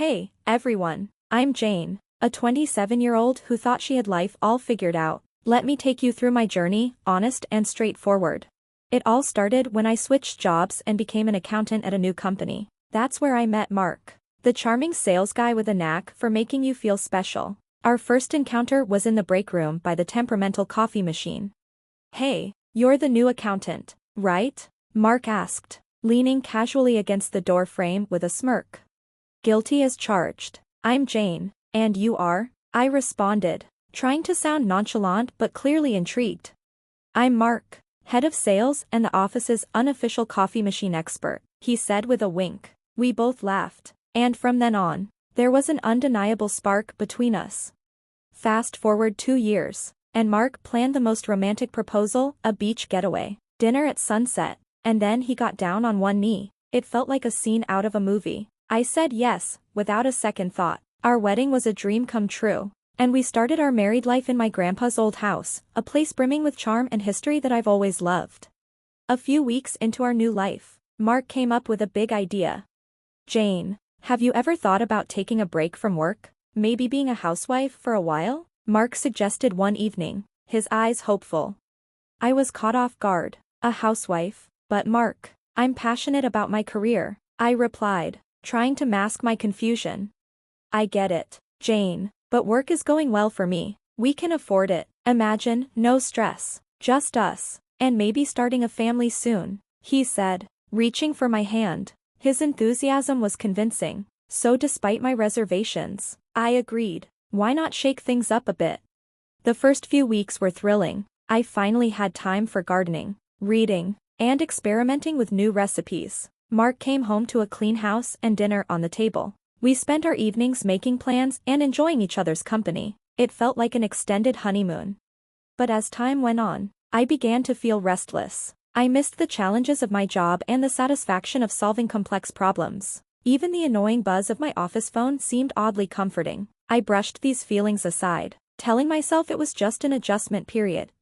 Hey, everyone. I'm Jane, a 27-year-old who thought she had life all figured out. Let me take you through my journey, honest and straightforward. It all started when I switched jobs and became an accountant at a new company. That's where I met Mark, the charming sales guy with a knack for making you feel special. Our first encounter was in the break room by the temperamental coffee machine. Hey, you're the new accountant, right? Mark asked, leaning casually against the door frame with a smirk. Guilty as charged. I'm Jane, and you are? I responded, trying to sound nonchalant but clearly intrigued. I'm Mark, head of sales and the office's unofficial coffee machine expert, he said with a wink. We both laughed, and from then on, there was an undeniable spark between us. Fast forward 2 years, and Mark planned the most romantic proposal, a beach getaway, dinner at sunset, and then he got down on one knee. It felt like a scene out of a movie. I said yes, without a second thought. Our wedding was a dream come true, and we started our married life in my grandpa's old house, a place brimming with charm and history that I've always loved. A few weeks into our new life, Mark came up with a big idea. Jane, have you ever thought about taking a break from work, maybe being a housewife for a while? Mark suggested one evening, his eyes hopeful. I was caught off guard. A housewife? But Mark, I'm passionate about my career, I replied, trying to mask my confusion. I get it, Jane, but work is going well for me. We can afford it. Imagine, no stress, just us, and maybe starting a family soon, he said, reaching for my hand. His enthusiasm was convincing, so despite my reservations, I agreed. Why not shake things up a bit? The first few weeks were thrilling. I finally had time for gardening, reading, and experimenting with new recipes. Mark came home to a clean house and dinner on the table. We spent our evenings making plans and enjoying each other's company. It felt like an extended honeymoon. But as time went on, I began to feel restless. I missed the challenges of my job and the satisfaction of solving complex problems. Even the annoying buzz of my office phone seemed oddly comforting. I brushed these feelings aside, telling myself it was just an adjustment period.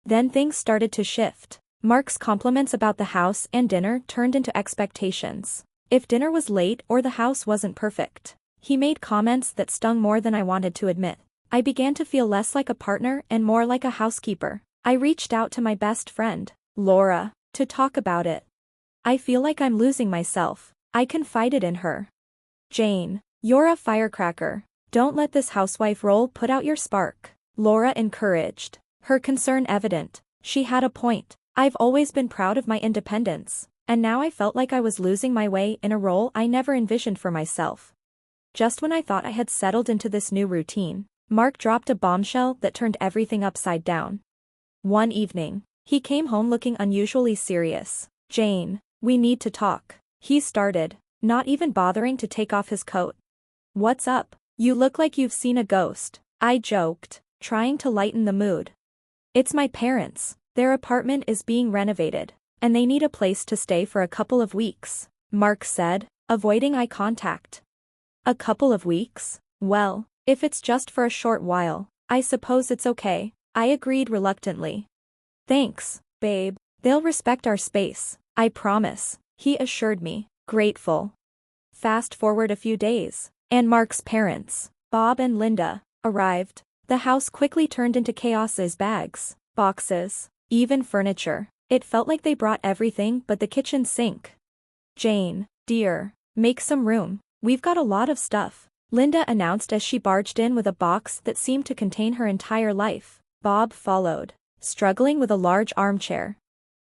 Then things started to shift. Mark's compliments about the house and dinner turned into expectations. If dinner was late or the house wasn't perfect, he made comments that stung more than I wanted to admit. I began to feel less like a partner and more like a housekeeper. I reached out to my best friend, Laura, to talk about it. I feel like I'm losing myself, I confided in her. Jane, you're a firecracker. Don't let this housewife role put out your spark, Laura encouraged, her concern evident. She had a point. I've always been proud of my independence, and now I felt like I was losing my way in a role I never envisioned for myself. Just when I thought I had settled into this new routine, Mark dropped a bombshell that turned everything upside down. One evening, he came home looking unusually serious. Jane, we need to talk, he started, not even bothering to take off his coat. What's up? You look like you've seen a ghost, I joked, trying to lighten the mood. It's my parents. Their apartment is being renovated, and they need a place to stay for a couple of weeks, Mark said, avoiding eye contact. A couple of weeks? Well, if it's just for a short while, I suppose it's okay, I agreed reluctantly. Thanks, babe. They'll respect our space, I promise, he assured me, grateful. Fast forward a few days, and Mark's parents, Bob and Linda, arrived. The house quickly turned into chaos as bags, boxes, even furniture. It felt like they brought everything but the kitchen sink. Jane, dear, make some room. We've got a lot of stuff, Linda announced as she barged in with a box that seemed to contain her entire life. Bob followed, struggling with a large armchair.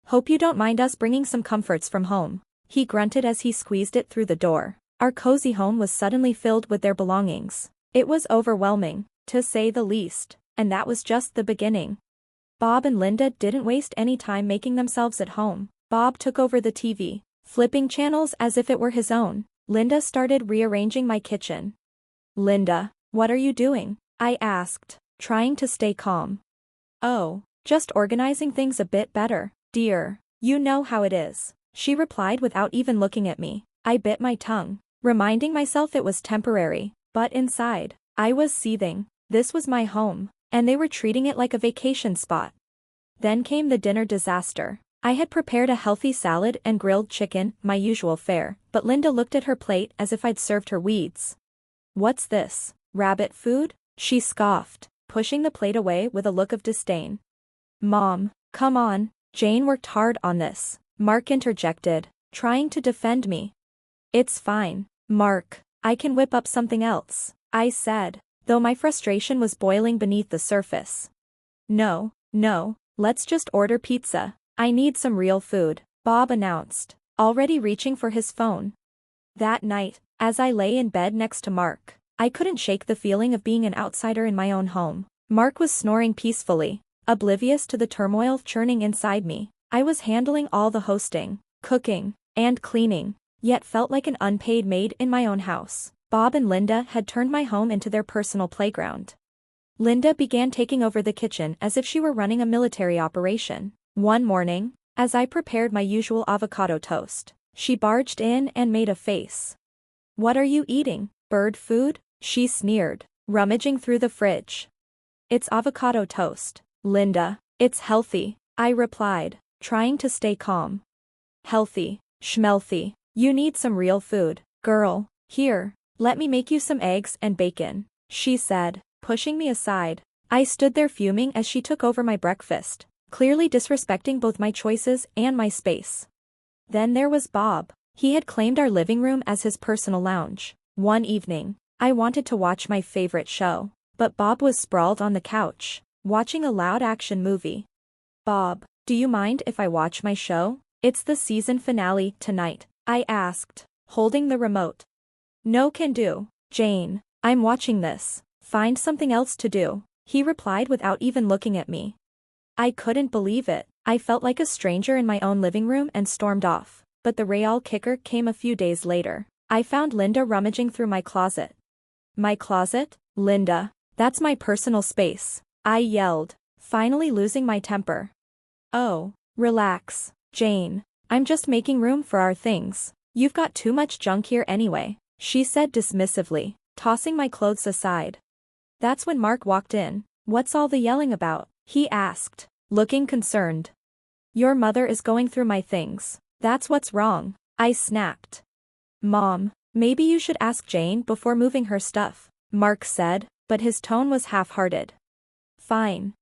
Hope you don't mind us bringing some comforts from home, he grunted as he squeezed it through the door. Our cozy home was suddenly filled with their belongings. It was overwhelming, to say the least, and that was just the beginning. Bob and Linda didn't waste any time making themselves at home. Bob took over the TV, flipping channels as if it were his own. Linda started rearranging my kitchen. Linda, what are you doing? I asked, trying to stay calm. Oh, just organizing things a bit better, dear. You know how it is, she replied without even looking at me. I bit my tongue, reminding myself it was temporary, but inside, I was seething. This was my home, and they were treating it like a vacation spot. Then came the dinner disaster. I had prepared a healthy salad and grilled chicken, my usual fare, but Linda looked at her plate as if I'd served her weeds. What's this? Rabbit food? She scoffed, pushing the plate away with a look of disdain. Mom, come on, Jane worked hard on this, Mark interjected, trying to defend me. It's fine, Mark, I can whip up something else, I said, though my frustration was boiling beneath the surface. No, let's just order pizza. I need some real food, Bob announced, already reaching for his phone. That night, as I lay in bed next to Mark, I couldn't shake the feeling of being an outsider in my own home. Mark was snoring peacefully, oblivious to the turmoil churning inside me. I was handling all the hosting, cooking, and cleaning, yet felt like an unpaid maid in my own house. Bob and Linda had turned my home into their personal playground. Linda began taking over the kitchen as if she were running a military operation. One morning, as I prepared my usual avocado toast, she barged in and made a face. What are you eating, bird food? She sneered, rummaging through the fridge. It's avocado toast, Linda. It's healthy, I replied, trying to stay calm. Healthy, schmelthy. You need some real food, girl. Here, let me make you some eggs and bacon, she said, pushing me aside. I stood there fuming as she took over my breakfast, clearly disrespecting both my choices and my space. Then there was Bob. He had claimed our living room as his personal lounge. One evening, I wanted to watch my favorite show, but Bob was sprawled on the couch, watching a loud action movie. Bob, do you mind if I watch my show? It's the season finale tonight, I asked, holding the remote. No can do, Jane, I'm watching this. Find something else to do, he replied without even looking at me. I couldn't believe it. I felt like a stranger in my own living room and stormed off. But the real kicker came a few days later. I found Linda rummaging through my closet. My closet? Linda, that's my personal space, I yelled, finally losing my temper. Oh, relax, Jane. I'm just making room for our things. You've got too much junk here anyway, she said dismissively, tossing my clothes aside. That's when Mark walked in. What's all the yelling about? He asked, looking concerned. Your mother is going through my things. That's what's wrong, I snapped. Mom, maybe you should ask Jane before moving her stuff, Mark said, but his tone was half-hearted. Fine,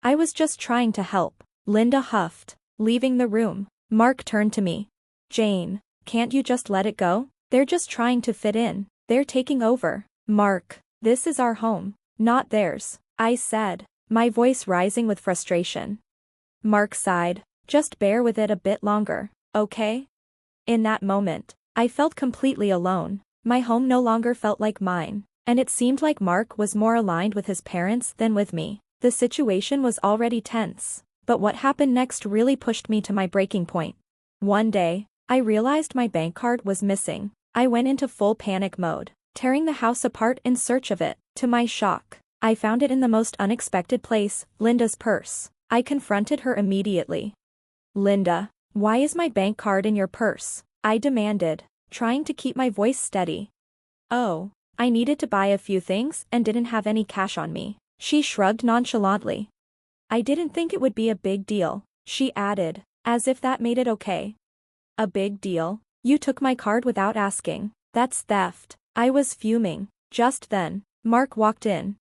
I was just trying to help, Linda huffed, leaving the room. Mark turned to me. Jane, can't you just let it go? They're just trying to fit in. They're taking over. Mark, this is our home, not theirs, I said, my voice rising with frustration. Mark sighed. Just bear with it a bit longer, okay? In that moment, I felt completely alone. My home no longer felt like mine, and it seemed like Mark was more aligned with his parents than with me. The situation was already tense, but what happened next really pushed me to my breaking point. One day, I realized my bank card was missing. I went into full panic mode, tearing the house apart in search of it. To my shock, I found it in the most unexpected place, Linda's purse. I confronted her immediately. Linda, why is my bank card in your purse? I demanded, trying to keep my voice steady. Oh, I needed to buy a few things and didn't have any cash on me. She shrugged nonchalantly. I didn't think it would be a big deal, she added, as if that made it okay. A big deal? You took my card without asking. That's theft. I was fuming. Just then, Mark walked in.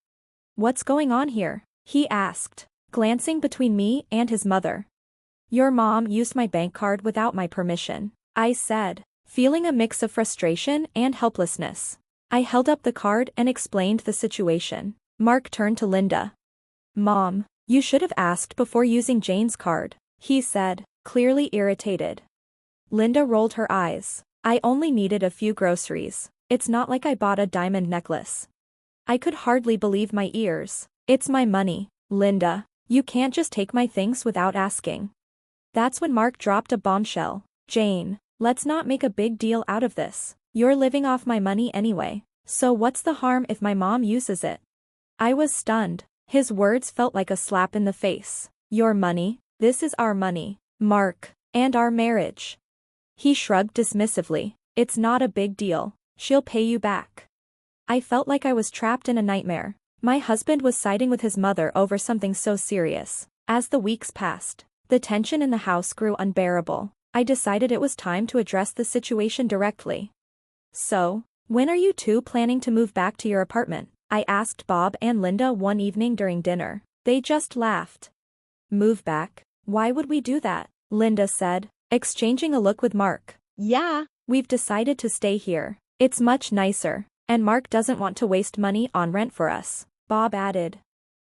What's going on here? He asked, glancing between me and his mother. Your mom used my bank card without my permission, I said, feeling a mix of frustration and helplessness. I held up the card and explained the situation. Mark turned to Linda. Mom, you should have asked before using Jane's card, he said, clearly irritated. Linda rolled her eyes. I only needed a few groceries. It's not like I bought a diamond necklace. I could hardly believe my ears. It's my money, Linda. You can't just take my things without asking. That's when Mark dropped a bombshell. Jane, let's not make a big deal out of this. You're living off my money anyway, so what's the harm if my mom uses it? I was stunned. His words felt like a slap in the face. Your money? This is our money, Mark, and our marriage. He shrugged dismissively. It's not a big deal. She'll pay you back. I felt like I was trapped in a nightmare. My husband was siding with his mother over something so serious. As the weeks passed, the tension in the house grew unbearable. I decided it was time to address the situation directly. So, When are you two planning to move back to your apartment? I asked Bob and Linda one evening during dinner. They just laughed. Move back? Why would we do that? Linda said, exchanging a look with Mark. Yeah, we've decided to stay here. It's much nicer, and Mark doesn't want to waste money on rent for us, Bob added.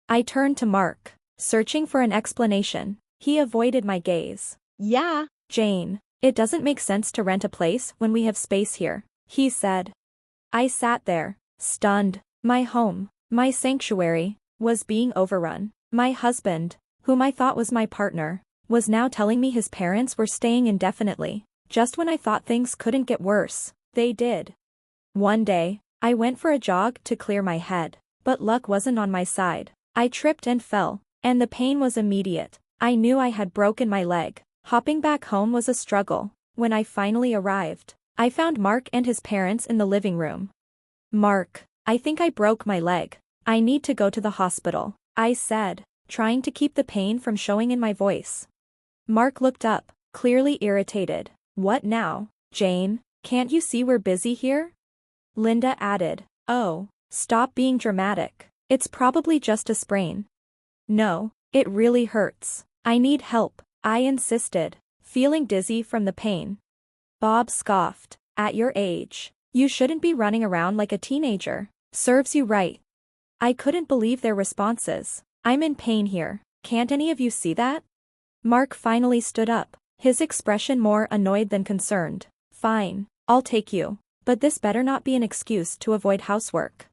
I turned to Mark, searching for an explanation. He avoided my gaze. Yeah, Jane, it doesn't make sense to rent a place when we have space here, he said. I sat there, stunned. My home, my sanctuary, was being overrun. My husband, whom I thought was my partner, was now telling me his parents were staying indefinitely. Just when I thought things couldn't get worse, they did. One day, I went for a jog to clear my head, but luck wasn't on my side. I tripped and fell, and the pain was immediate. I knew I had broken my leg. Hopping back home was a struggle. When I finally arrived, I found Mark and his parents in the living room. Mark, I think I broke my leg. I need to go to the hospital, I said, trying to keep the pain from showing in my voice. Mark looked up, clearly irritated. What now, Jane? Can't you see we're busy here? Linda added. Oh, stop being dramatic. It's probably just a sprain. No, it really hurts. I need help, I insisted, feeling dizzy from the pain. Bob scoffed. At your age, you shouldn't be running around like a teenager. Serves you right. I couldn't believe their responses. I'm in pain here. Can't any of you see that? Mark finally stood up, his expression more annoyed than concerned. Fine, I'll take you. But this better not be an excuse to avoid housework.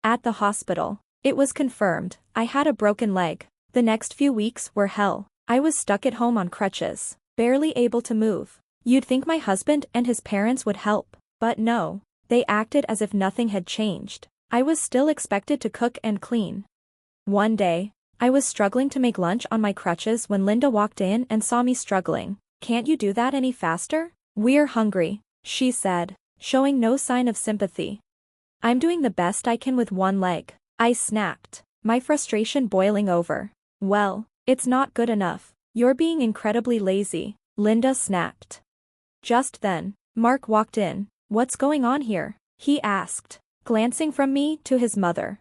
At the hospital, it was confirmed, I had a broken leg. The next few weeks were hell. I was stuck at home on crutches, barely able to move. You'd think my husband and his parents would help, but no. They acted as if nothing had changed. I was still expected to cook and clean. One day, I was struggling to make lunch on my crutches when Linda walked in and saw me struggling. Can't you do that any faster? We're hungry, she said, showing no sign of sympathy. I'm doing the best I can with one leg, I snapped, my frustration boiling over. Well, it's not good enough. You're being incredibly lazy, Linda snapped. Just then, Mark walked in. What's going on here? He asked, glancing from me to his mother.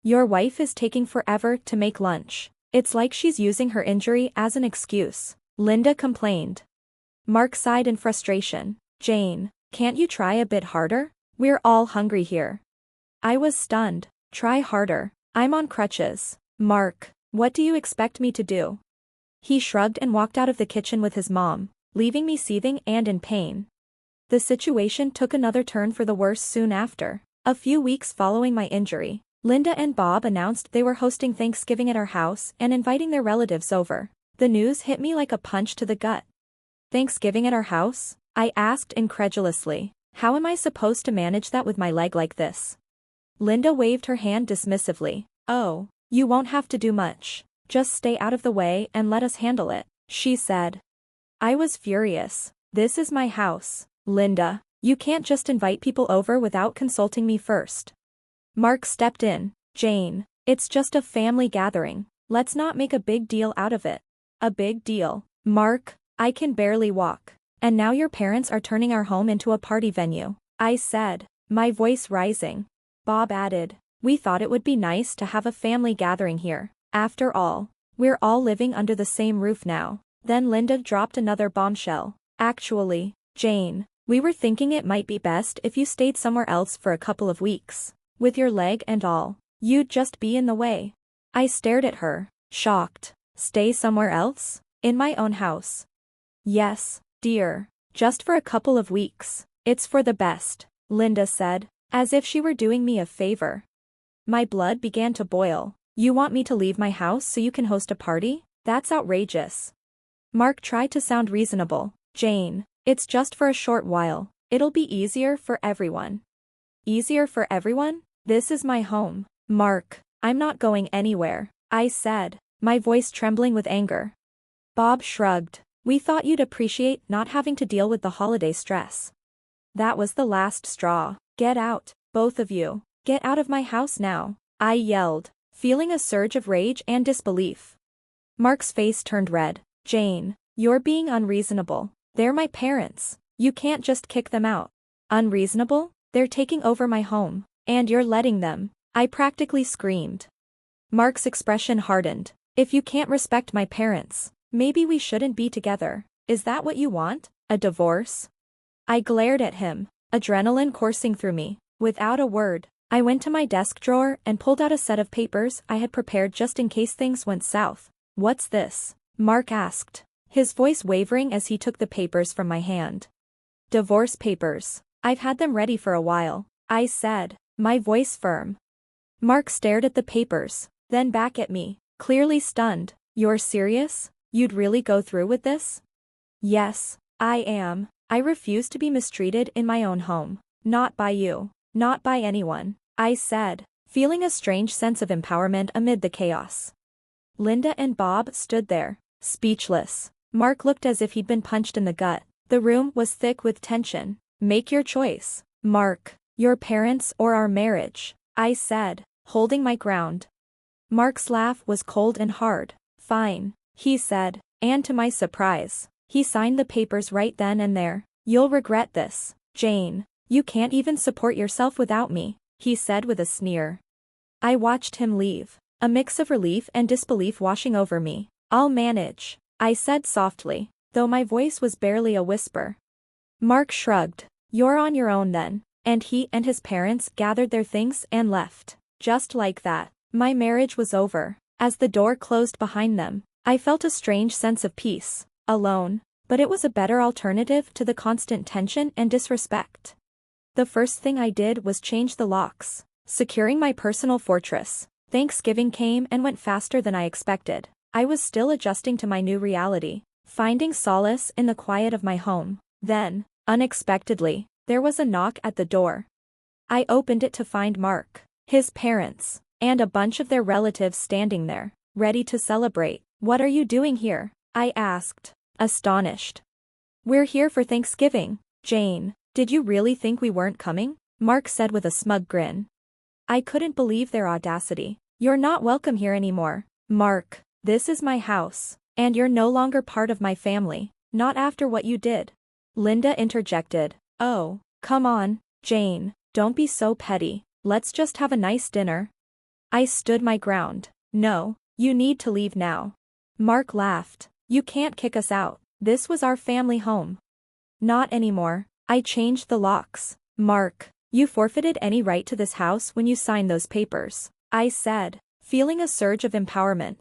Your wife is taking forever to make lunch. It's like she's using her injury as an excuse, Linda complained. Mark sighed in frustration. Jane, can't you try a bit harder? We're all hungry here. I was stunned. Try harder. I'm on crutches. Mark, what do you expect me to do? He shrugged and walked out of the kitchen with his mom, leaving me seething and in pain. The situation took another turn for the worse soon after. A few weeks following my injury, Linda and Bob announced they were hosting Thanksgiving at our house and inviting their relatives over. The news hit me like a punch to the gut. Thanksgiving at our house? I asked incredulously. How am I supposed to manage that with my leg like this? Linda waved her hand dismissively. Oh, you won't have to do much. Just stay out of the way and let us handle it, she said. I was furious. This is my house, Linda. You can't just invite people over without consulting me first. Mark stepped in. Jane, it's just a family gathering. Let's not make a big deal out of it. A big deal. Mark, I can barely walk. And now your parents are turning our home into a party venue, I said, my voice rising. Bob added, we thought it would be nice to have a family gathering here. After all, we're all living under the same roof now. Then Linda dropped another bombshell. Actually, Jane, we were thinking it might be best if you stayed somewhere else for a couple of weeks. With your leg and all, you'd just be in the way. I stared at her, shocked. Stay somewhere else? In my own house? Yes, dear. Just for a couple of weeks. It's for the best, Linda said, as if she were doing me a favor. My blood began to boil. You want me to leave my house so you can host a party? That's outrageous. Mark tried to sound reasonable. Jane, it's just for a short while. It'll be easier for everyone. Easier for everyone? This is my home. Mark, I'm not going anywhere, I said, my voice trembling with anger. Bob shrugged. We thought you'd appreciate not having to deal with the holiday stress. That was the last straw. Get out, both of you. Get out of my house now, I yelled, feeling a surge of rage and disbelief. Mark's face turned red. Jane, you're being unreasonable. They're my parents. You can't just kick them out. Unreasonable? They're taking over my home. And you're letting them. I practically screamed. Mark's expression hardened. If you can't respect my parents, maybe we shouldn't be together. Is that what you want? A divorce? I glared at him, adrenaline coursing through me. Without a word, I went to my desk drawer and pulled out a set of papers I had prepared just in case things went south. What's this? Mark asked, his voice wavering as he took the papers from my hand. Divorce papers. I've had them ready for a while, I said, my voice firm. Mark stared at the papers, then back at me, clearly stunned. You're serious? You'd really go through with this? Yes, I am. I refuse to be mistreated in my own home. Not by you. Not by anyone, I said, feeling a strange sense of empowerment amid the chaos. Linda and Bob stood there, speechless. Mark looked as if he'd been punched in the gut. The room was thick with tension. Make your choice, Mark. Your parents or our marriage, I said, holding my ground. Mark's laugh was cold and hard. Fine, he said, and to my surprise, he signed the papers right then and there. You'll regret this, Jane. You can't even support yourself without me, he said with a sneer. I watched him leave, a mix of relief and disbelief washing over me. I'll manage, I said softly, though my voice was barely a whisper. Mark shrugged. You're on your own then, and he and his parents gathered their things and left. Just like that, my marriage was over. As the door closed behind them, I felt a strange sense of peace, alone, but it was a better alternative to the constant tension and disrespect. The first thing I did was change the locks, securing my personal fortress. Thanksgiving came and went faster than I expected. I was still adjusting to my new reality, finding solace in the quiet of my home. Then, unexpectedly, there was a knock at the door. I opened it to find Mark, his parents, and a bunch of their relatives standing there, ready to celebrate. What are you doing here? I asked, astonished. We're here for Thanksgiving, Jane. Did you really think we weren't coming? Mark said with a smug grin. I couldn't believe their audacity. You're not welcome here anymore, Mark. This is my house, and you're no longer part of my family, not after what you did. Linda interjected. Oh, come on, Jane, don't be so petty. Let's just have a nice dinner. I stood my ground. No, you need to leave now. Mark laughed. You can't kick us out. This was our family home. Not anymore. I changed the locks. Mark, you forfeited any right to this house when you signed those papers, I said, feeling a surge of empowerment.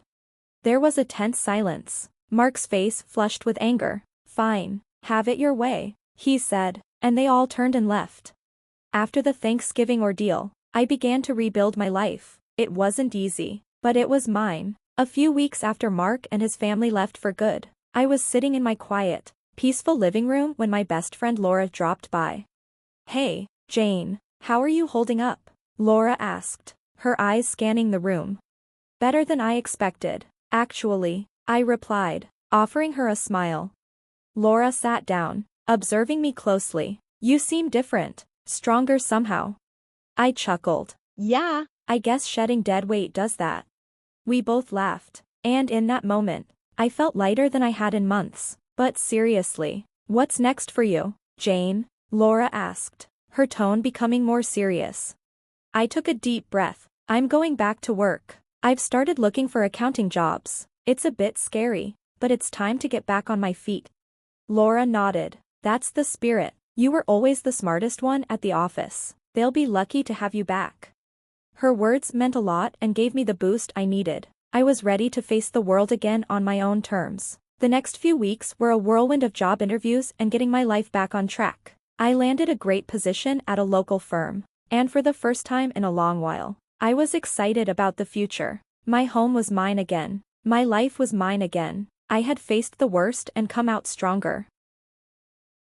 There was a tense silence. Mark's face flushed with anger. Fine, have it your way, he said, and they all turned and left. After the Thanksgiving ordeal, I began to rebuild my life. It wasn't easy, but it was mine. A few weeks after Mark and his family left for good, I was sitting in my quiet, peaceful living room when my best friend Laura dropped by. Hey, Jane, how are you holding up? Laura asked, her eyes scanning the room. Better than I expected, actually, I replied, offering her a smile. Laura sat down, observing me closely. You seem different, stronger somehow. I chuckled. Yeah, I guess shedding dead weight does that. We both laughed, and in that moment, I felt lighter than I had in months. But seriously, what's next for you, Jane? Laura asked, her tone becoming more serious. I took a deep breath. I'm going back to work. I've started looking for accounting jobs. It's a bit scary, but it's time to get back on my feet. Laura nodded. That's the spirit. You were always the smartest one at the office. They'll be lucky to have you back. Her words meant a lot and gave me the boost I needed. I was ready to face the world again on my own terms. The next few weeks were a whirlwind of job interviews and getting my life back on track. I landed a great position at a local firm, and for the first time in a long while, I was excited about the future. My home was mine again. My life was mine again. I had faced the worst and come out stronger.